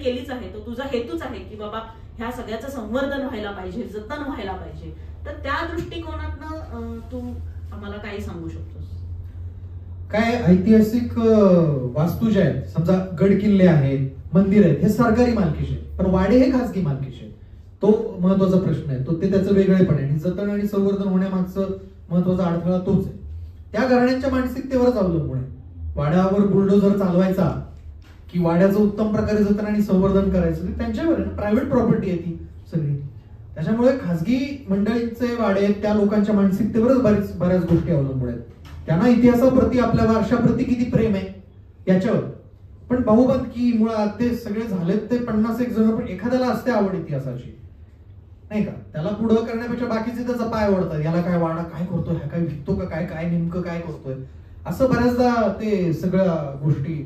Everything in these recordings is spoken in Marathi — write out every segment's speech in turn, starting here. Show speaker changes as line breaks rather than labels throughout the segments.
केलीच आहे, तो तुझा हेतूच आहे की बाबा ह्या सगळ्याचं संवर्धन व्हायला पाहिजे, जतन व्हायला पाहिजे, तर त्या दृष्टिकोनातनं तू आम्हाला काही सांगू शकतोस?
काय ऐतिहासिक वास्तू ज्या आहेत, समजा गड किल्ले आहेत, मंदिर आहेत, हे सरकारी मालकीचे आहेत, पण वाडे हे खासगी मालकीचे आहेत. तो महत्वाचा प्रश्न आहे, तो ते त्याचं वेगळेपण आहे. आणि जतन आणि संवर्धन होण्यामागचं महत्वाचा अडथळा तोच आहे. त्या घराण्यांच्या मानसिकतेवरच अवलंबून आहे. वाड्यावर बुलडोझर चालवायचा की वाड्याचं उत्तम प्रकारे जतन आणि संवर्धन करायचं, ते त्यांच्यावर आहे. प्रायव्हेट प्रॉपर्टी आहे ती सगळी. त्याच्यामुळे खासगी मंडळींचे वाडे त्या लोकांच्या मानसिकतेवरच बऱ्याच गोष्टी अवलंबून आहेत. त्यांना इतिहासाप्रती, आपल्या वारशाप्रती किती प्रेम आहे याच्यावर. पण बहुबंदकी मुळात ते सगळे झालेत ते 50-1 जण, पण एखाद्याला असते आवड इतिहासाची, नाही का? त्याला पुढं करण्यापेक्षा बाकीचे त्याचा पाय ओढतात. याला काय वाडा काय करतोय, ह्या काय विकतो का, काय काय नेमकं काय करतोय, असं बऱ्याचदा ते सगळ्या गोष्टी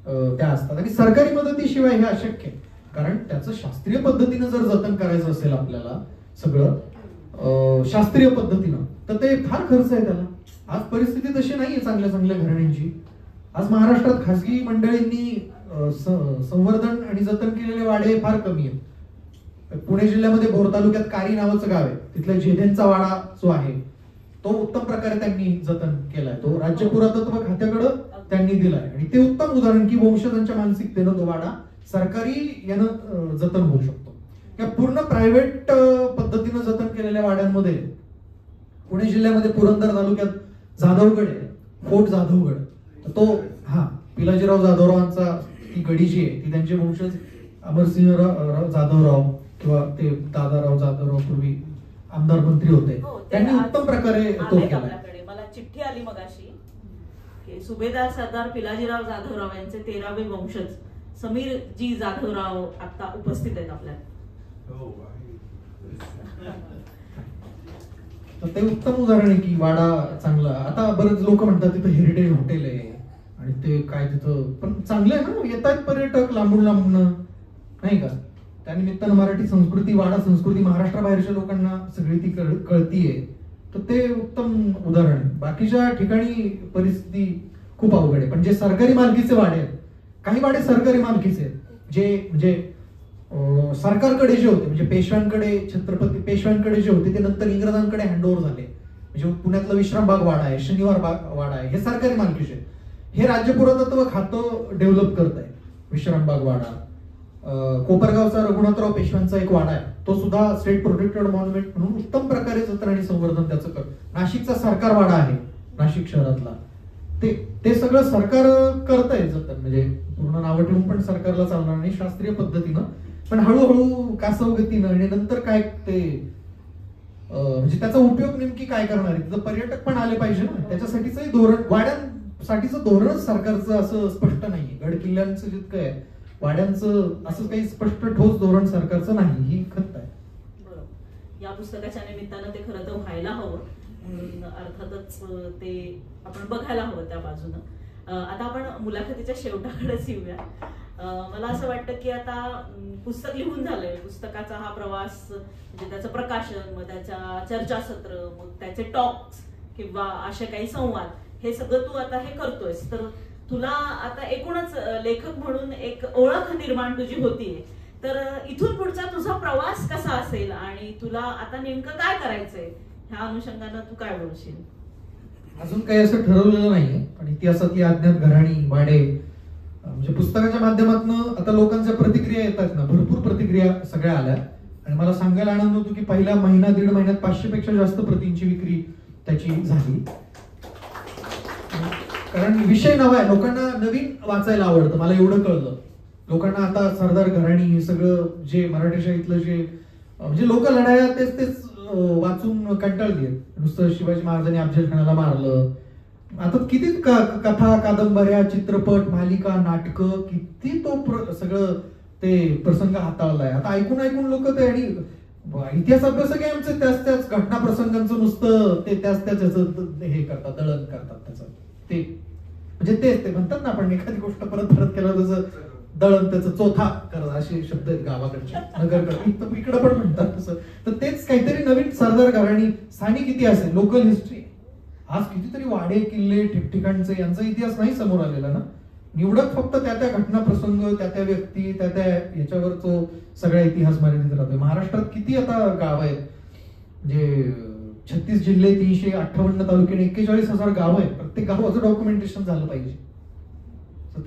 त्या असतात. आणि सरकारी मदतीशिवाय हे अशक्य आहे. कारण त्याचं शास्त्रीय पद्धतीनं जर जतन करायचं असेल आपल्याला सगळं शास्त्रीय पद्धतीनं, तर ते फार खर्च आहे त्याला. आज परिस्थिती तशी नाहीये चांगल्या चांगल्या घराण्यांची. आज महाराष्ट्रात खासगी मंडळींनी संवर्धन आणि जतन केलेले वाडे फार कमी आहेत. पुणे जिल्ह्यामध्ये भोर तालुक्यात कारी नावाचं गाव आहे, तिथल्या जेधेंचा वाडा जो आहे तो उत्तम प्रकारे त्यांनी जतन केलाय. तो राज्य पुरातत्व खात्याकडं त्यांनी दिलाय. आणि ते उत्तम उदाहरण की वंशजांच्या मानसिकतेनं तो वाडा सरकारी यानं जतन होऊ शकतो. या पूर्ण प्रायव्हेट पद्धतीनं जतन केलेल्या वाड्यांमध्ये पुणे जिल्ह्यामध्ये पुरंदर तालुक्यात जाधवगड आहे, फोर्ट जाधवगड. तो पिलाजीराव जाधवरावांचा ती गडी जी आहे ती त्यांचे वंशज अमरसिंह जाधवराव किंवा ते दादाराव जाधवराव पूर्वी आमदार मंत्री होते, त्यांनी उत्तम प्रकारे तो केला.
मला चिठ्ठी आली मगाशी की सुभेदार सरदार पिलाजीराव जाधवराव यांचे 13वे वंशज समीर जी जाधवराव आता उपस्थित आहेत आपल्यात.
तर ते उत्तम उदाहरण आहे की वाडा चांगला. आता बरेच लोक म्हणतात तिथं हेरिटेज हॉटेल आहे आणि ते काय तिथं, पण चांगलं आहे ना, येतात पर्यटक लांबून लांबून, नाही का? त्यानिमित्तानं मराठी संस्कृती, वाडा संस्कृती महाराष्ट्राबाहेरच्या लोकांना सगळी ती कळतीये. तर ते उत्तम उदाहरण आहे. बाकीच्या ठिकाणी परिस्थिती खूप अवघड आहे. पण जे सरकारी मालकीचे वाडे आहेत, काही वाडे सरकारी मालकीचे आहेत, जे म्हणजे सरकारकडे जे होते, म्हणजे पेशव्यांकडे, छत्रपती पेशव्यांकडे जे होते ते नंतर इंग्रजांकडे हँडओव्हर झाले. म्हणजे पुण्यातला विश्रामबाग वाडा आहे, शनिवार बाग वाडा आहे, हे सरकारी मालकीचे आहेत. हे राज्य पुरातत्व खातं डेव्हलप करत आहे. विश्रामबाग वाडा, कोपरगावचा रघुनाथराव पेशव्यांचा एक वाडा आहे, तो सुद्धा स्टेट प्रोटेक्टेड मॉन्युमेंट म्हणून उत्तम प्रकारे जतन आणि संवर्धन त्याचं करत. नाशिकचा सरकार वाडा आहे, नाशिक शहरातला, ते सगळं सरकार करतंय जतन. म्हणजे पूर्ण नावं ठेवून पण सरकारला चालणार नाही, शास्त्रीय पद्धतीनं, पण हळूहळू कासवगतीनं. आणि नंतर काय ते म्हणजे त्याचा उपयोग नेमकी काय करणार आहे, तिथं पर्यटक पण आले पाहिजे ना, त्याच्यासाठीच धोरण, वाड्यांसाठीच धोरणच सरकारचं असं स्पष्ट नाहीये. गड किल्ल्यांचं जितकं आहे, वाड्यांचं असं काही स्पष्ट ठोस धोरण सरकारचं नाही, ही खंत आहे.
बरोबर. या पुस्तकाच्या निमित्तानं ते खरं तर व्हायला हवं, म्हणून अर्थातच ते आपण बघायला हवं त्या बाजूनं. आता आपण मुलाखतीच्या शेवटाकडेच येऊया. मला असं वाटतं की आता पुस्तक लिहून झालंय, पुस्तकाचा हा प्रवास, म्हणजे त्याचं प्रकाशन, मग त्याच्या चर्चासत्र, मग त्याचे टॉक्स किंवा असे काही संवाद, हे सगळं तू आता हे करतोयस. तर तुला आता एकूणच लेखक म्हणून एक ओळख निर्माण तुझी होतीये. तर इथून पुढचा तुझा प्रवास कसा असेल आणि तुला आता नेमकं काय करायचंय, ह्या अनुषंगानं तू काय बोलशील?
अजून काही असं ठरवलेलं नाहीये, पण इतिहासातली अज्ञात घराणी, वाडे, म्हणजे पुस्तकाच्या माध्यमातून आता लोकांच्या प्रतिक्रिया येतात ना, भरपूर प्रतिक्रिया सगळ्या आल्या. आणि मला सांगायला आनंद होतो की पहिल्या महिना 1.5 महिन्यात 500 पेक्षा जास्त प्रतींची विक्री त्याची झाली. कारण विषय नवा आहे, लोकांना नवीन वाचायला आवडतं, मला एवढं कळलं. लोकांना आता सरदार घराणी सगळं जे मराठी शाळेतलं जे म्हणजे लोक लढाया तेच वाचून कंटाळली. नुसतं शिवाजी महाराजांनी अफजल खानाला मारलं, आता किती कथा, कादंबऱ्या, चित्रपट, मालिका, नाटकं, किती तो सगळं ते प्रसंग हाताळलाय. आता ऐकून ऐकून लोक ते, आणि इतिहास अभ्यासक आहे आमचे, त्याच घटना प्रसंगांचं नुसतं ते त्याच हे करतात, दळण करतात त्याचं. ते म्हणजे ते म्हणतात ना आपण एखादी गोष्ट परत केलं त्याचं दळण, त्याचं चोथा करत, असे शब्द आहेत गावाकडचे, नगरकडे, इकडं पण म्हणतात तसं. तर तेच काहीतरी नवीन सरदार घराणी, स्थानिक इतिहास आहे, लोकल हिस्ट्री. आज कितीतरी वाडे, किल्ले, ठिकठिकाणचे यांचा इतिहास नाही समोर आलेला ना. निवडक फक्त त्या घटना प्रसंग, त्या व्यक्ती, त्या याच्यावर तो सगळा इतिहास मर्यादित राहतोय. महाराष्ट्रात किती आता गाव आहेत, म्हणजे 36 जिल्हे, 358 तालुके, 41,000 गाव आहेत. प्रत्येक गावाचं डॉक्युमेंटेशन झालं पाहिजे.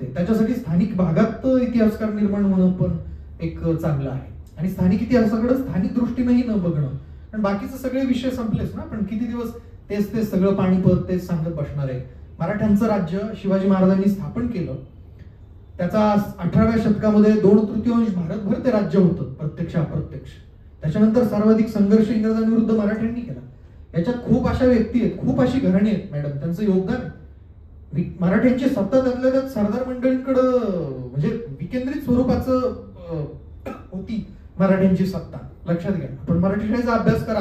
त्याच्यासाठी स्थानिक भागात इतिहासकार निर्माण होणं पण एक चांगलं आहे. आणि स्थानिक इतिहासाकडे स्थानिक दृष्टीनेही न बघणं, कारण बाकीचे सगळे विषय संपलेच ना. पण किती दिवस तेच सगळं पाणीपत तेच सांगत बसणार आहे. मराठ्यांचं राज्य शिवाजी महाराजांनी स्थापन केलं. त्याचा 18व्या शतकामध्ये 2/3 भारतभर ते राज्य होतं, प्रत्यक्ष अप्रत्यक्ष. त्याच्यानंतर सर्वाधिक संघर्ष इंग्रजांविरुद्ध मराठ्यांनी केला. याच्यात खूप अशा व्यक्ती आहेत, खूप अशी घराणी आहेत मॅडम, त्यांचं योगदान. मराठ्यांची सत्ता त्यातल्या त्यात सरदार मंडळींकडं म्हणजे विकेंद्रित स्वरूपाचं होती मराठ्यांची सत्ता. लक्षात घ्या. आपण मराठी शाळेचा अभ्यास करा.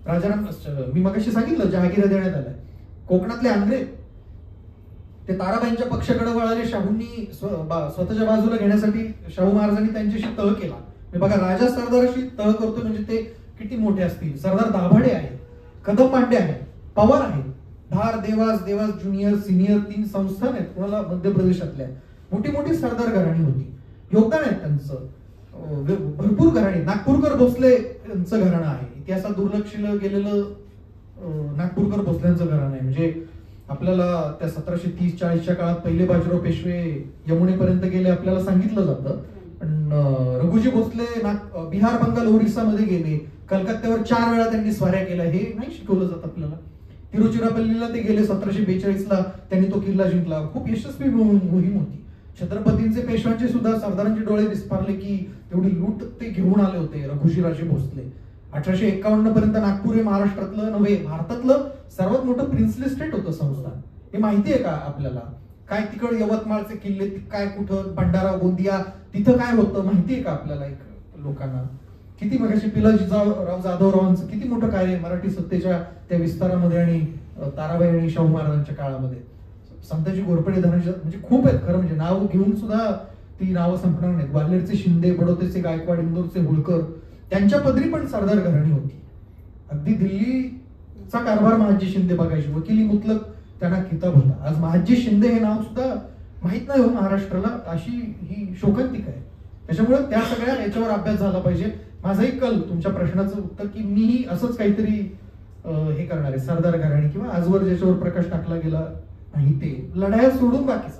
राजाराम, मी मगाशी सांगितलं जहागिरा देण्यात आल्या. कोकणातले आंध्रे ते ताराबाईंच्या पक्षाकडे वळाले. शाहूंनी स्वतःच्या बाजूला घेण्यासाठी शाहू महाराजांनी त्यांच्याशी तह केला. बघा, राजा सरदाराशी तह करतो म्हणजे ते किती मोठे असतील. सरदार दाभाडे आहेत, कदम पांडे आहेत, पवार आहेत, धार, देवास ज्युनियर सिनियर 3 संस्थान आहेत. कोणाला मध्य प्रदेशातल्या मोठी मोठी सरदार घराणी होती. योगदान आहे त्यांचं भरपूर घराणी. नागपूरकर भोसले यांचं घराणं आहे. इतिहासात दुर्लक्षिलं गेलेलं नागपूरकर भोसल्यांचं घराणं आहे. म्हणजे आपल्याला त्या 1730-40च्या काळात पहिले बाजीराव पेशवे यमुनेपर्यंत गेले आपल्याला सांगितलं जातं. पण रघुजी भोसले बिहार, बंगाल, ओरिसामध्ये गेले. कलकत्त्यावर 4 वेळा त्यांनी स्वाऱ्या केल्या. हे नाही शिकवलं जात आपल्याला. तिरुचिरापल्लीला ते गेले. 1742ला त्यांनी तो किल्ला जिंकला. खूप यशस्वी मोहीम होती. छत्रपतींचे, पेशव्यांचे सुद्धा सरदारांचे डोळे विस्फारले की तेवढी लूट ते घेऊन आले होते रघुजीराजे भोसले. 1851 पर्यंत नागपूर हे महाराष्ट्रातलं नव्हे, भारतातलं सर्वात मोठं प्रिन्सली स्टेट होतं संस्थान. हे माहिती आहे का आपल्याला? काय तिकड यवतमाळचे किल्ले काय, कुठं भंडारा, गोंदिया, तिथं काय होतं माहिती आहे का आपल्याला? एक लोकांना किती मगाशी पिलाजीराव जाधवरावांचं किती मोठं कार्य आहे मराठी सत्तेच्या त्या विस्तारामध्ये आणि ताराबाई आणि शाहू महाराजांच्या काळामध्ये. संताजी घोरपडे, धनंजय, म्हणजे खूप आहेत खरं. म्हणजे नाव घेऊन सुद्धा ती नावं संपणार नाहीत. ग्वाल्हेरचे शिंदे, बडोदेचे गायकवाड, इंदोरचे होळकर, त्यांच्या पदरी पण सरदार घराणी होती. अगदी दिल्लीचा कारभार महाजी शिंदे बघायची. वकिली मुतलक त्यांना किताब होता. आज महाजी शिंदे हे नाव सुद्धा माहित नाही हो महाराष्ट्राला. अशी ही शोकांतिक आहे. त्याच्यामुळे त्या सगळ्या याच्यावर अभ्यास झाला पाहिजे. माझाही कल तुमच्या प्रश्नाचं उत्तर की मीही असंच काहीतरी हे करणार आहे. सरदार घराणी किंवा आजवर ज्याच्यावर प्रकाश टाकला गेला नाही ते लढाया सोडून बाकी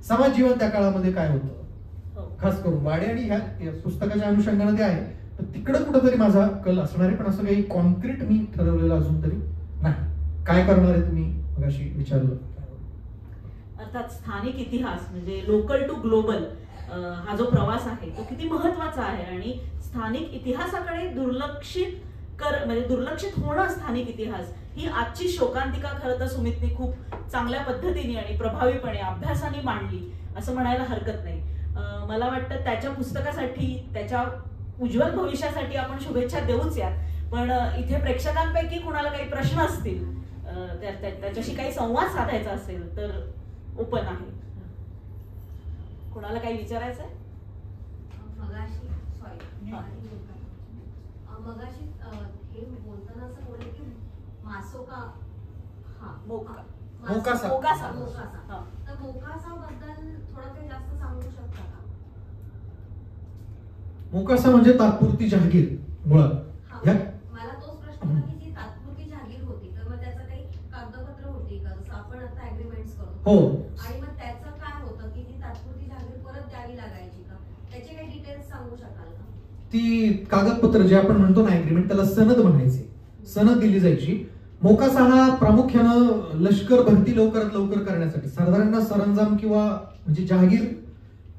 समाज जीवन त्या काळामध्ये काय होतं, खास करून वाडे आणि ह्या पुस्तकाच्या अनुषंगाने ते आहे. तर तिकडं कुठंतरी माझा कल असणार आहे. पण असं काही कॉन्क्रीट मी ठरवलेलं अजून तरी नाही. काय करणार आहे तुम्ही मगाशी विचारलं.
अर्थात स्थानिक इतिहास म्हणजे लोकल टू ग्लोबल हा जो प्रवास आहे तो किती महत्वाचा आहे. आणि स्थानिक इतिहासाकडे दुर्लक्षित होणं स्थानिक इतिहास ही आजची शोकांतिका खरं तर सुमितने खूप चांगल्या पद्धतीने आणि प्रभावीपणे अभ्यासाने मांडली असं म्हणायला हरकत नाही. मला वाटतं त्याच्या पुस्तकासाठी, त्याच्या उज्ज्वल भविष्यासाठी आपण शुभेच्छा देऊच यात. पण इथे प्रेक्षकांपैकी कुणाला काही प्रश्न असतील, त्याच्याशी काही संवाद साधायचा असेल तर ओपन आहे. कुणाला काही विचारायचं आहे?
मगाशी हे बोलताना असं बोलले की मासोका,
मोकासा.
तर मोकासा बद्दल थोडं काही जास्त सांगू शकता का?
मोकासा म्हणजे तात्पुरती जहागीर मुळात.
मला तोच प्रश्न होता की जी तात्पुरती जहागीर होती तर मग त्याचं काही कागदपत्र होती का? जसं आपण आता अग्रीमेंट्स करतो.
हो.
आणि मग त्याचं काय होतं की ती तात्पुरती जहागीर परत द्यावी लागायची का? त्याचे काही डिटेल्स सांगू शकाल का?
ती कागदपत्र जे आपण म्हणतो ना अग्रीमेंट, त्याला सनद म्हणायचे. सनद दिली जायची. मोकासा हा प्रामुख्यानं लष्कर भरती लवकरात लवकर करण्यासाठी, सरदारांना सरंजाम किंवा म्हणजे जहागीर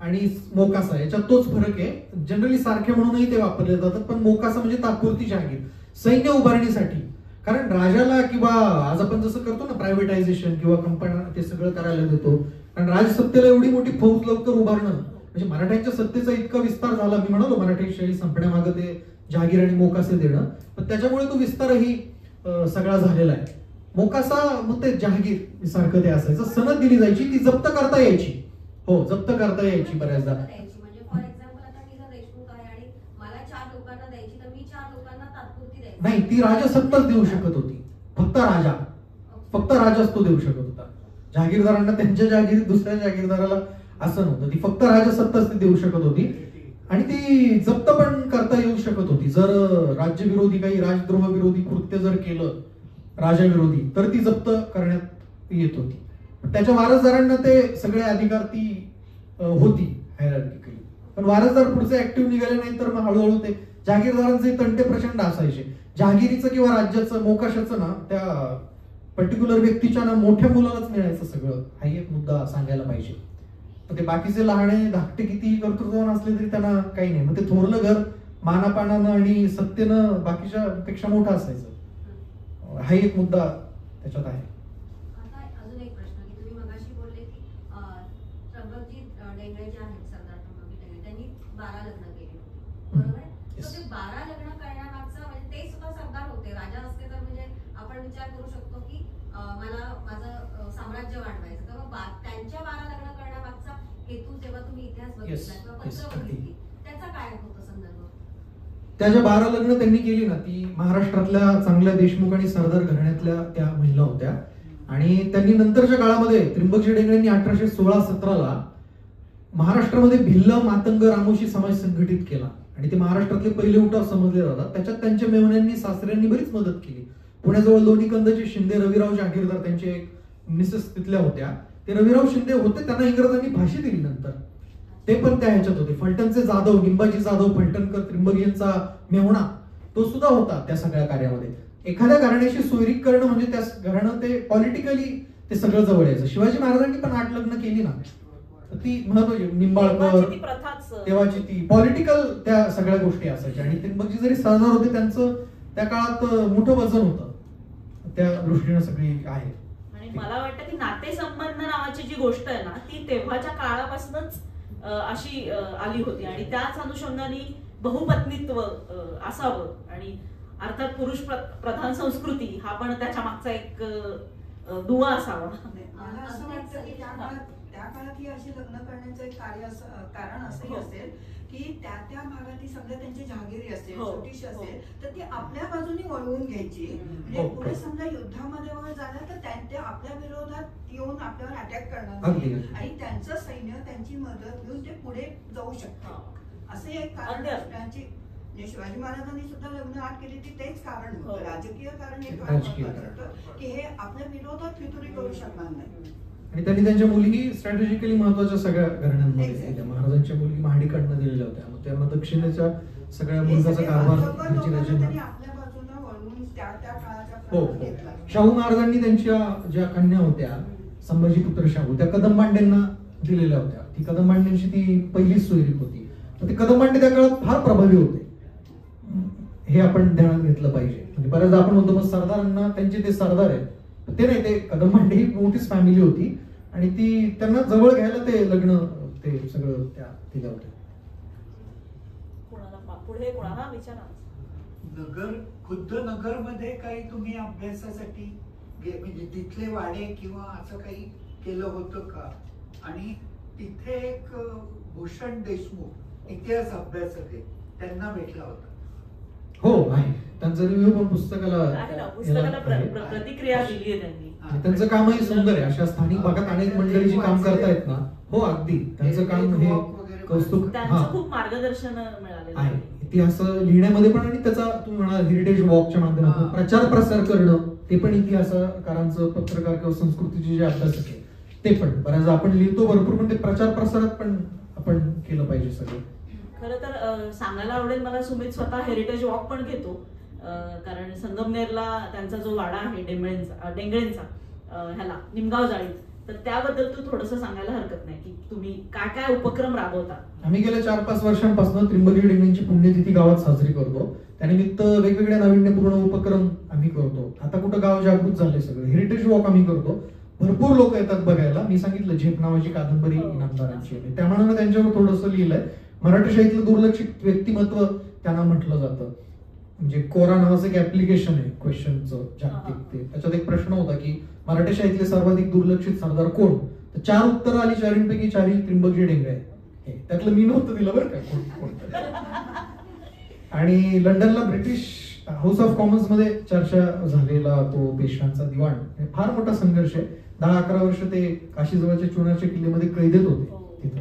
आणि मोकासा याच्यात तोच फरक आहे. जनरली सारखे म्हणूनही ते वापरले जातात. पण मोकासा म्हणजे तात्पुरती जहागीर सैन्य उभारणीसाठी. कारण राजाला किंवा आज आपण जसं करतो ना प्रायव्हेटायझेशन किंवा कंपन्या ते सगळं करायला देतो. कारण राजसत्तेला एवढी मोठी फौज लवकर उभारणं म्हणजे मराठ्यांच्या सत्तेचा इतका विस्तार झाला. मी म्हणालो मराठीशाही संपण्यामागे ते जहागीर आणि मोकासे देणं, पण त्याच्यामुळे तो विस्तारही सगळा झालेला आहे. मोकासा मग ते जहागीर सारखं ते असायचं. सनद दिली जायची, ती जप्त करता यायची. हो, जप्त करता यायची बऱ्याचदा.
म्हणजे फॉर एक्झाम्पल आता मी जर देशमुख आहे आणि मला 4 लोकांना द्यायची तर मी 4 लोकांना तात्पुरती द्यायची
नाही. ती राजसत्ताच देऊ शकत होती. फक्त राजाच तो देऊ शकत होता. जहागीरदारांना त्यांच्या जहागीरीत दुसऱ्या जहागीरदाराला असं नव्हतं. ती फक्त राजसत्ताच ती देऊ शकत होती आणि ती जप्त पण करता येऊ शकत होती. जर राज्यविरोधी काही राजद्रोह विरोधी कृत्य जर केलं राजाविरोधी तर ती जप्त करण्यात येत होती. त्याच्या वारसदारांना ते सगळे अधिकार ती होती हायरार्किकली. पण वारसदार पुढचे ऍक्टिव्ह निघाले नाही तर मग हळूहळू ते जहागीरदारांचे तंटे प्रचंड असायचे. जहागिरीचं किंवा राज्याचं मोकाशाचं ना त्या पर्टिक्युलर व्यक्तीच्या ना मोठ्या मुलालाच मिळायचं सगळं. हाही एक मुद्दा सांगायला पाहिजे. ते बाकीचे लहाने धाकटे किती कर्तृत्ववान असले तरी त्यांना काही नाही. मग ते थोरलं घर मानापानानं आणि सत्तेनं बाकीच्या पेक्षा मोठं असायचं. हा एक मुद्दा त्याच्यात आहे.
आता अजून एक प्रश्न की तुम्ही मगाशी बोलले की त्र्यंबकजी डेंगळे जे आहेत, सरदार त्र्यंबकजी डेंगळे, त्यांनी 12 लग्न केली होती, बरोबर आहे? तर ते 12 लग्न करण्यामागचं म्हणजे ते सुद्धा सरदार होते. राजा असते तर म्हणजे आपण विचार करू शकतो की मला माझं साम्राज्य वाढवायचं, तर मग त्यांच्या 12 लग्न करण्यामागचा हेतू जेव्हा तुम्ही इतिहास बघितला किंवा पत्र बघितली त्याचा काय होता संदर्भ?
त्या ज्या 12 लग्न त्यांनी केली ना ती महाराष्ट्रातल्या चांगल्या देशमुख आणि सरदार घराण्यातल्या त्या महिला होत्या. आणि त्यांनी नंतरच्या काळामध्ये त्र्यंबकजी डेंगळेंनी 1816-17 महाराष्ट्रामध्ये भिल्ल मातंग रामोशी समाज संघटित केला आणि ते महाराष्ट्रातले पहिले उठाव समजले जातात. त्याच्यात त्यांच्या मेव्हण्यांनी सासऱ्यांनी बरीच मदत केली. पुण्याजवळ लोणीकंदचे शिंदे रविराव जहागीरदार त्यांचे एक मिसेस तिथल्या होत्या. ते रविराव शिंदे होते, त्यांना इंग्रजांनी फाशी दिली नंतर. ते पण त्या ह्याच्यात होते. फलटणचे जाधव, निंबाजी जाधव, फलटणकर, त्र्यंबकीयांचा मेव्हणा तो सुद्धा होता त्या सगळ्या कार्यामध्ये. एखाद्या घराण्याशी सोयरीक करणं म्हणजे त्या घराणं ते पॉलिटिकली ते सगळं जवळ यायचं. शिवाजी महाराजांनी पण 8 लग्न केली ना, ती महत्वाची. निंबाळकर तेव्हाची ती पॉलिटिकल त्या सगळ्या गोष्टी असायच्या. आणि त्र्यंबकजी जरी सरदार होते त्यांचं त्या काळात मोठं वजन होतं. त्या दृष्टीनं सगळी आहे.
आणि मला वाटतं की नातेसंबंध नावाची जी गोष्ट आहे ना ती तेव्हाच्या काळापासूनच अशी आली होती आणि त्याच अनुषंगाने बहुपत्नीत्व असावं आणि अर्थात पुरुष प्रधान संस्कृती हा पण त्याच्या मागचा एक दुवा असावा.
मला असं वाटतं की त्या काळात ही अशी लग्न करण्याचं एक कारण असंही असेल की त्या भागात समजा त्यांची जहागिरी असेल, छोटीशी असेल, तर ती आपल्या बाजूने वळवून घ्यायची. म्हणजे पुढे समजा युद्धामध्ये वगैरे झालं तर ते आपल्या विरोधात येऊन आपल्यावर अटॅक करणार नाही आणि त्यांचं सैन्य त्यांची मदत घेऊन ते पुढे जाऊ शकतात. असं एक कारण त्यांची शिवाजी महाराजांनी सुद्धा लग्न 8 केली ती तेच कारण होतं. राजकीय कारण हे होतं की हे आपल्या विरोधात फितुरी करू शकणार नाही.
आणि त्यांनी त्यांच्या मुलगी स्ट्रॅटेजिकली महत्वाच्या सगळ्या घराण्यांमध्ये दिल्या. महाराजांच्या मुलगी महाडिकांना दिलेल्या होत्या. मग त्यांना दक्षिणेच्या सगळ्या मुलगाचा कारभार हो. शाहू महाराजांनी त्यांच्या ज्या कन्या होत्या संभाजीपुत्र शाहू त्या कदंबांडेंना दिलेल्या होत्या. ती कदंबांडेंची ती पहिलीच सोयरीक होती. ते कदंबांडे त्या काळात फार प्रभावी होते. हे आपण ध्यानात घेतलं पाहिजे. म्हणजे बऱ्याचदा आपण म्हणतो मग सरदारांना त्यांचे ते सरदार आहेत ते नाही, ते कदंबांडे ही मोठीच फॅमिली होती आणि ती त्यांना जवळ घ्यायला ते लग्न ते सगळं त्या दिल्या होत्या.
पुढे कोणाला विचारा.
नगर खुद्द नगरमध्ये काही तुम्ही अभ्यासासाठी म्हणजे तिथले वाडे किंवा असं काही केलं होतं का? आणि तिथे एक भूषण देशमुख इतिहास अभ्यासक आहे, त्यांना भेटला होता.
हो आहे, त्यांचा रिव्ह्यू पण पुस्तकाला
प्रतिक्रिया दिली आहे त्यांनी.
त्यांचं कामही सुंदर आहे. अशा स्थानिक भागात अनेक मंडळी जी काम करतायत ना, हो अगदी त्यांचं काम हे कौतुक.
त्यांचं खूप मार्गदर्शन मिळालेलं
आहे इतिहास लिहिण्यामध्ये पण. आणि त्याचा तुम्ही म्हणा हेरिटेज वॉकच्या माध्यमातून प्रचार प्रसार करणं ते पण इतिहासकारांचं, पत्रकार किंवा संस्कृतीचे जे अभ्यासक आहे ते पण. बऱ्याचदा आपण लिहितो भरपूर पण ते प्रचार प्रसारात पण आपण केलं पाहिजे सगळं.
खरं तर सांगायला आवडेल मला, सुमित स्वतः हेरिटेज वॉक पण घेतो. कारण संगमनेरला त्यांचा जो वाडा आहे डेंगळेंचा ह्याला निमगाव जाळी, तर त्याबद्दल तू थोडंसं सांगायला हरकत नाही की तुम्ही काय काय उपक्रम राबवता.
आम्ही गेल्या 4-5 वर्षांपासून त्र्यंबकजी डेंगळेंची पुण्यतिथी गावात साजरी करतो. त्यानिमित्त वेगवेगळ्या नाविन्यपूर्ण उपक्रम आम्ही करतो. आता कुठं गाव जागृत झाले सगळं. हेरिटेज वॉक आम्ही करतो. भरपूर लोक येतात बघायला. मी सांगितलं झेप नावाची कादंबरी इनामदारांची आहे, त्यामुळे त्यांच्यावर थोडंसं लिहिलंय. मराठी साहित्यातलं दुर्लक्षित व्यक्तिमत्व त्यांना म्हटलं जातं. म्हणजे कोरा नावाचं एक ऍप्लिकेशन आहे क्वेश्चनचं जागतिक. ते त्याच्यात एक प्रश्न होता की मराठी साहित्यातले सर्वाधिक दुर्लक्षित सरदार कोण, तर 4 उत्तरं आली. 4 4 त्र्यंबकजी डेंगळे. त्यातलं मी नव्हतं दिलं बरं का. आणि लंडनला ब्रिटिश हाऊस ऑफ कॉमन्स मध्ये चर्चा झालेला तो पेशव्यांचा दिवाण फार मोठा संघर्ष आहे. 10-11 वर्ष ते काशीजवळच्या चुनाच्या किल्ल्यामध्ये कैदेत होते. तिथं,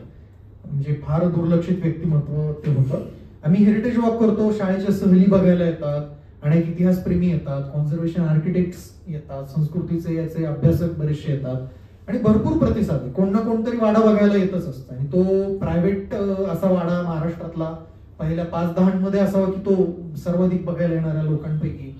म्हणजे फार दुर्लक्षित व्यक्तिमत्व ते होतं. आम्ही हेरिटेज वॉक करतो, शाळेच्या सहली बघायला येतात, अनेक इतिहासप्रेमी येतात, कॉन्झर्वेशन आर्किटेक्ट्स येतात, संस्कृतीचे याचे अभ्यासक बरेचसे येतात आणि भरपूर प्रतिसाद आहे. कोण ना कोणतरी वाडा बघायला येतच असतं आणि तो प्रायव्हेट असा वाडा महाराष्ट्रातला पहिल्या 5-10 मध्ये असावा की तो सर्वाधिक बघायला येणाऱ्या लोकांपैकी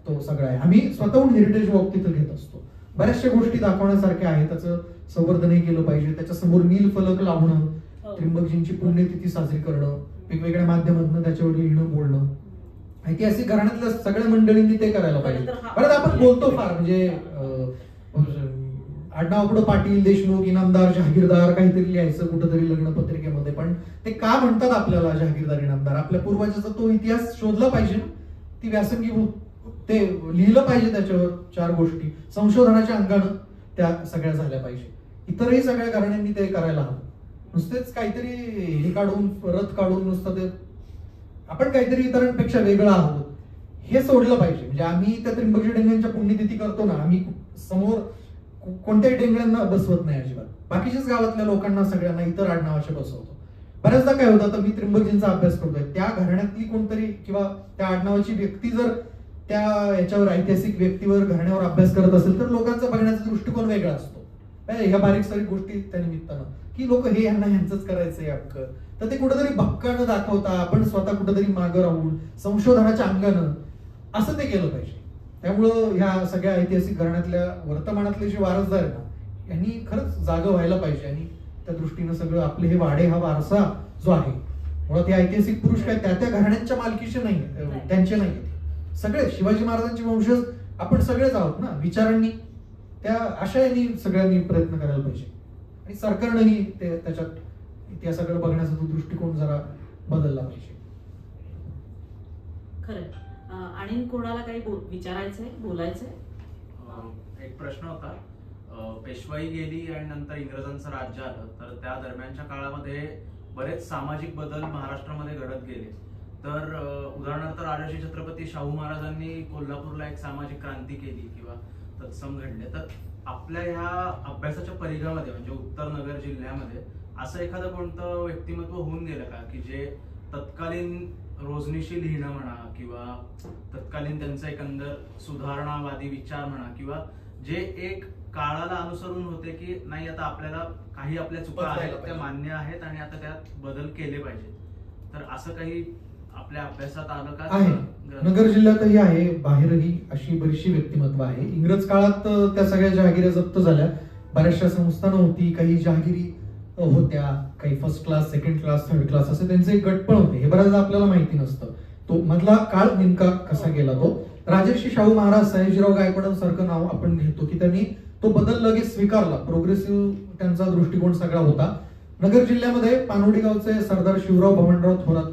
तो सगळा आहे. आम्ही स्वतःहून हेरिटेज वॉक तिथं घेत असतो. बऱ्याचशा गोष्टी दाखवण्यासारख्या आहेत, त्याचं संवर्धनही केलं पाहिजे. त्याच्यासमोर नील फलक लावणं, त्र्यंबकजींची पुण्यतिथी साजरी करणं, वेगवेगळ्या माध्यमातून त्याच्यावर लिहिणं, बोलणं, ऐतिहासिक घराण्यातल्या सगळ्या मंडळींनी ते करायला पाहिजे. परत आपण बोलतो फार, म्हणजे आडनावापुढं पाटील, देशमुख, इनामदार, जहागीरदार काहीतरी लिहायचं कुठंतरी लग्न पत्रिकेमध्ये, पण ते का म्हणतात आपल्याला जहागीरदार, इनामदार? आपल्या पूर्वजाचा तो इतिहास शोधला पाहिजे ना, ती व्यासंगी ते लिहिलं पाहिजे, त्याच्यावर 4 गोष्टी संशोधनाच्या अंगानं त्या सगळ्या झाल्या पाहिजे. इतरही सगळ्या घराण्यांनी ते करायला हवं. नुसतेच काहीतरी हे काढून रथ काढून नुसतं ते आपण काहीतरी इतरांपेक्षा वेगळं आहोत हे सोडलं पाहिजे. म्हणजे आम्ही त्या त्र्यंबकजी डेंगळ्यांच्या पुण्यतिथी करतो ना, आम्ही समोर कोणत्याही डेंगळ्यांना बसवत नाही अजिबात. बाकीच्याच गावातल्या लोकांना सगळ्यांना इतर आडनावाचे बसवतो. बऱ्याचदा काय होतं, तर मी त्र्यंबकजींचा अभ्यास करतोय, त्या घराण्यातली कोणतरी किंवा त्या आडनावाची व्यक्ती जर त्या याच्यावर ऐतिहासिक व्यक्तीवर घराण्यावर अभ्यास करत असेल तर लोकांचा बघण्याचा दृष्टिकोन वेगळा असतो. ह्या बारीक सारीक गोष्टी त्या निमित्तानं की लोक हे यांना ह्यांचंच करायचंय अक्क, तर ते कुठेतरी भक्कानं दाखवता आपण स्वतः कुठेतरी मागं राहून संशोधनाच्या अंगानं असं ते केलं पाहिजे. त्यामुळं ह्या सगळ्या ऐतिहासिक घराण्यातल्या वर्तमानातले जे वारसदार आहेत ना, यांनी खरंच जागं व्हायला पाहिजे आणि त्या दृष्टीनं सगळं आपले हे वाडे हा वारसा जो आहे, मुळात हे ऐतिहासिक पुरुष काय त्या घराण्यांच्या मालकीचे नाही, त्यांचे नाही, सगळे शिवाजी महाराजांचे वंशज आपण सगळेच आहोत ना. विचारांनी त्या आशयाने सगळ्यांनी प्रयत्न करायला पाहिजे आणि सरकारनेही त्याच्यात इतिहासाकडे बघण्याचा तो दृष्टिकोन जरा बदलला पाहिजे.
खरं. आणि कोणाला काही विचारायचंय, बोलायचंय?
एक प्रश्न होता. पेशवाई गेली आणि नंतर इंग्रजांचं राज्य आलं, तर त्या दरम्यानच्या काळामध्ये बरेच सामाजिक बदल महाराष्ट्रामध्ये घडत गेले. तर उदाहरणार्थ राजर्षी छत्रपती शाहू महाराजांनी कोल्हापूरला एक सामाजिक क्रांती केली किंवा तत्सम घडले. तर आपल्या ह्या अभ्यासाच्या परिघामध्ये म्हणजे उत्तर नगर जिल्ह्यामध्ये असं एखादं कोणतं व्यक्तिमत्व होऊन गेलं का की जे तत्कालीन रोजनीशी लिहिणं म्हणा किंवा तत्कालीन त्यांचा एकंदर सुधारणावादी विचार म्हणा किंवा जे एक काळाला अनुसरून होते की नाही आता आपल्याला काही आपल्या चुका आहेत त्या मान्य आहेत आणि आता त्यात बदल केले पाहिजे, तर असं काही आपल्या अभ्यासात आलं का?
आहे, नगर जिल्ह्यातही आहे, बाहेरही अशी बरीचशी व्यक्तिमत्व आहे. इंग्रज काळात त्या सगळ्या जहागिऱ्या जप्त झाल्या, बऱ्याचशा संस्था नव्हती, काही जहागिरी होत्या, काही first class, second class, third class असे त्यांचे गट पण होते. हे बऱ्याचदा आपल्याला माहिती नसतं. तो मधला काळ नेमका कसा गेला तो. राजर्षी शाहू महाराज, सयाजीराव गायकवाडांसारखं नाव आपण घेतो की त्यांनी तो बदल लगेच स्वीकारला. प्रोग्रेसिव्ह त्यांचा दृष्टिकोन सगळा होता. नगर जिल्ह्यामध्ये पानवडी गावचे सरदार शिवराव भवनराव थोरात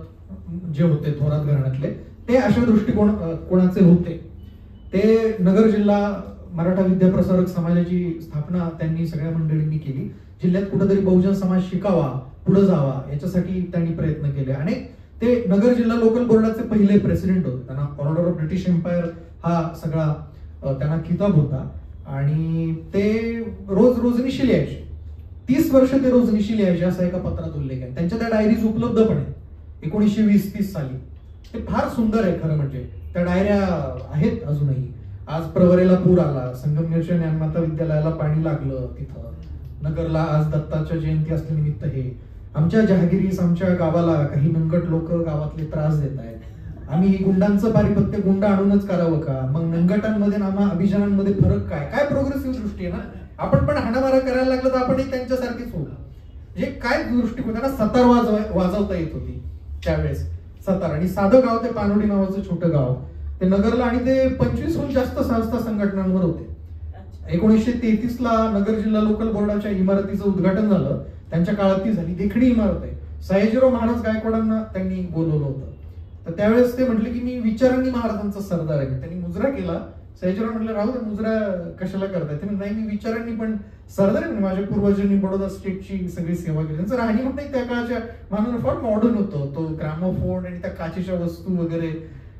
जे होते, थोरात घराण्यातले, ते अशा कोणाचे होते. ते नगर जिल्हा मराठा विद्याप्रसारक समाजाची स्थापना त्यांनी सगळ्या मंडळींनी केली. जिल्ह्यात कुठेतरी बहुजन समाज शिकावा, पुढे जावा याच्यासाठी त्यांनी प्रयत्न केले आणि ते नगर जिल्हा लोकल बोर्डाचे पहिले प्रेसिडेंट होते. त्यांना ऑर्डर ऑफ ब्रिटिश एम्पायर हा सगळा त्यांना खिताब होता आणि ते रोजनिशी लिहायचे. 30 वर्ष ते रोजनिशी लिहायचे असा एका पत्रात उल्लेख आहे. त्यांच्या त्या डायरीज उपलब्ध पण आहेत 1920-30 साली. ते फार सुंदर आहे खरं म्हणजे. त्या डायऱ्या आहेत अजूनही. आज प्रवरेला पूर आला, संगमनेरच्या ज्ञानमाता विद्यालयाला पाणी लागलं, तिथं नगरला आज दत्ताच्या जयंती असल्यानिमित्त हे आमच्या जहागिरीस आमच्या गावाला काही नंगट लोक गावातले त्रास देत आहेत, आम्ही गुंडांचं पारिपत्य गुंड आणूनच करावं का? मग नंगटांमध्ये आम्हा अभिजानांमध्ये फरक काय? काय प्रोग्रेसिव्ह दृष्टी आहे ना. आपण पण हाणामारा करायला लागलं तर आपणही त्यांच्यासारखीच होऊ. म्हणजे काय दृष्टिकोन. त्यांना सतार वाजवता येत होती त्यावेळेस. सतार आणि साधं गाव ते पानवडी नावाचं छोटं गाव ते नगरला आणि ते 25हून जास्त संस्था संघटनांवर होते. 1933 ला नगर जिल्हा लोकल बोर्डाच्या इमारतीचं उद्घाटन झालं. त्यांच्या काळात ती झाली. देखणी इमारत आहे. सयाजीराव महाराज गायकवाडांना त्यांनी बोलवलं होतं. तर त्यावेळेस ते म्हटले की मी विचारांनी महाराजांचा सरदार आहे. त्यांनी मुजरा केला. सयाजीराव म्हटलं राहू दे, मुजरा कशाला करताय? ते नाही, मी विचारांनी पण सरदार आहे. माझ्या पूर्वजांनी बडोदा स्टेटची सगळी सेवा केली. त्यांचं राहणीमान त्या काळाच्या मानानं फार मॉडर्न होतं. तो ग्रामोफोन आणि त्या काचेच्या वस्तू वगैरे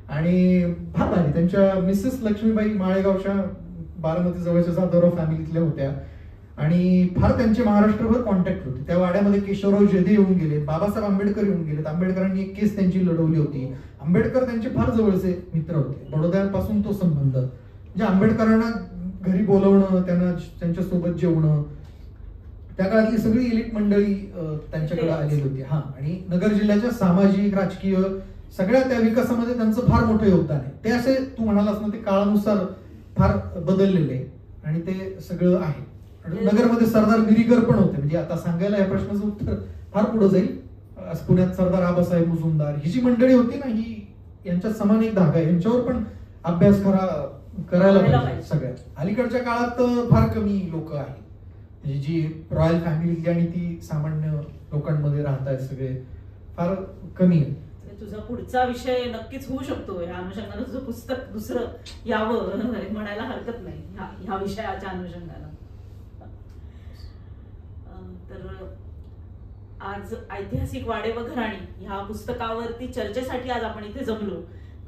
आणि फार भारी. त्यांच्या मिसेस लक्ष्मीबाई माळेगावच्या बारामती जवळच्या जाधवराव फॅमिलीतल्या होत्या आणि फार त्यांचे महाराष्ट्रभर कॉन्टॅक्ट होते. त्या वाड्यामध्ये केशवराव जेधे येऊन गेले, बाबासाहेब आंबेडकर येऊन गेलेत. आंबेडकरांनी एक केस त्यांची लढवली होती. आंबेडकर त्यांचे फार जवळचे मित्र होते. बडोद्यापासून तो संबंध, म्हणजे आंबेडकरांना घरी बोलवणं, त्यांना त्यांच्यासोबत जेवणं, त्या काळातली सगळी एलिट मंडळी त्यांच्याकडे आलेली होती. हा, आणि नगर जिल्ह्याच्या सामाजिक राजकीय सगळ्या त्या विकासामध्ये त्यांचं फार मोठं योगदान आहे. ते असे तू म्हणालास ना, ते काळानुसार फार बदललेले आणि ते सगळं आहे. नगरमध्ये सरदार मिरीकर पण होते, म्हणजे आता सांगायला या प्रश्नाचं उत्तर फार पुढे जाईल. पुण्यात सरदार आबासाहेब मुजुमदार, ही जी मंडळी होती ना, ही यांच्यात समान एक धागा आहे. यांच्यावर पण अभ्यास करायला पाहिजे. सगळ्यात अलीकडच्या काळात फार कमी लोक आहेत, म्हणजे जी रॉयल फॅमिली आणि ती सामान्य लोकांमध्ये राहत आहेत, सगळे फार कमी आहे.
तुझा पुढचा विषय नक्कीच होऊ शकतो. या अनुषंगाने तुझं पुस्तक दुसरं यावं म्हणायला हरकत नाही ह्या विषयाच्या अनुषंगानं. तर आज ऐतिहासिक वाडे व घराणी ह्या पुस्तकावरती चर्चेसाठी आज आपण इथे जमलो.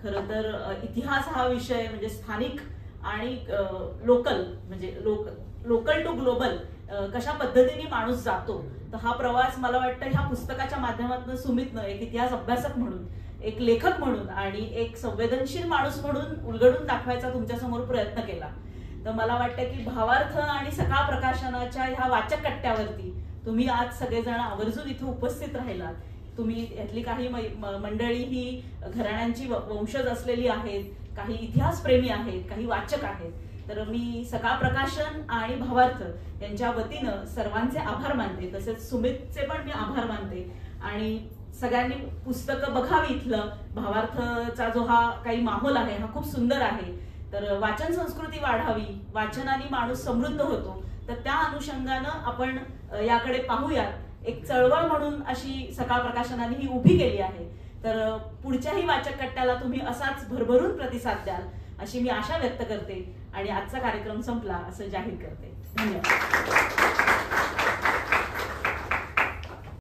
खरं तर इतिहास हा विषय म्हणजे स्थानिक आणि लोकल, म्हणजे लोकल टू ग्लोबल कशा पद्धतीने माणूस जातो, तर हा प्रवास मला वाटतं ह्या पुस्तकाच्या माध्यमातून सुमितनं एक इतिहास अभ्यासक म्हणून, एक लेखक म्हणून आणि एक संवेदनशील माणूस म्हणून उलगडून दाखवायचा तुमच्यासमोर प्रयत्न केला. तर मला वाटतं की भावार्थ आणि सकाळ प्रकाशनाच्या ह्या वाचक कट्ट्यावरती तुम्ही आज सगळेजण आवर्जून इथे उपस्थित राहिलात. तुम्ही यातली काही मंडळी ही घराण्यांची वंशज असलेली आहेत, काही इतिहासप्रेमी आहेत, काही वाचक आहेत. तर मी सकाळ प्रकाशन आणि भावार्थ यांच्या वतीनं सर्वांचे आभार मानते. तसेच सुमितचे पण मी आभार मानते. आणि सगळ्यांनी पुस्तकं बघावी. इथलं भावार्थचा जो हा काही माहोल आहे हा खूप सुंदर आहे. तर वाचन संस्कृती वाढावी, वाचनाने माणूस समृद्ध होतो. तर त्या अनुषंगानं आपण याकडे पाहूयात. एक चळवळ म्हणून अशी सकाळ प्रकाशनाने ही उभी केली आहे. तर पुढच्याही वाचक कट्ट्याला तुम्ही असाच भरभरून प्रतिसाद द्याल अशी मी आशा व्यक्त करते आणि आजचा कार्यक्रम संपला असं जाहीर करते. धन्यवाद.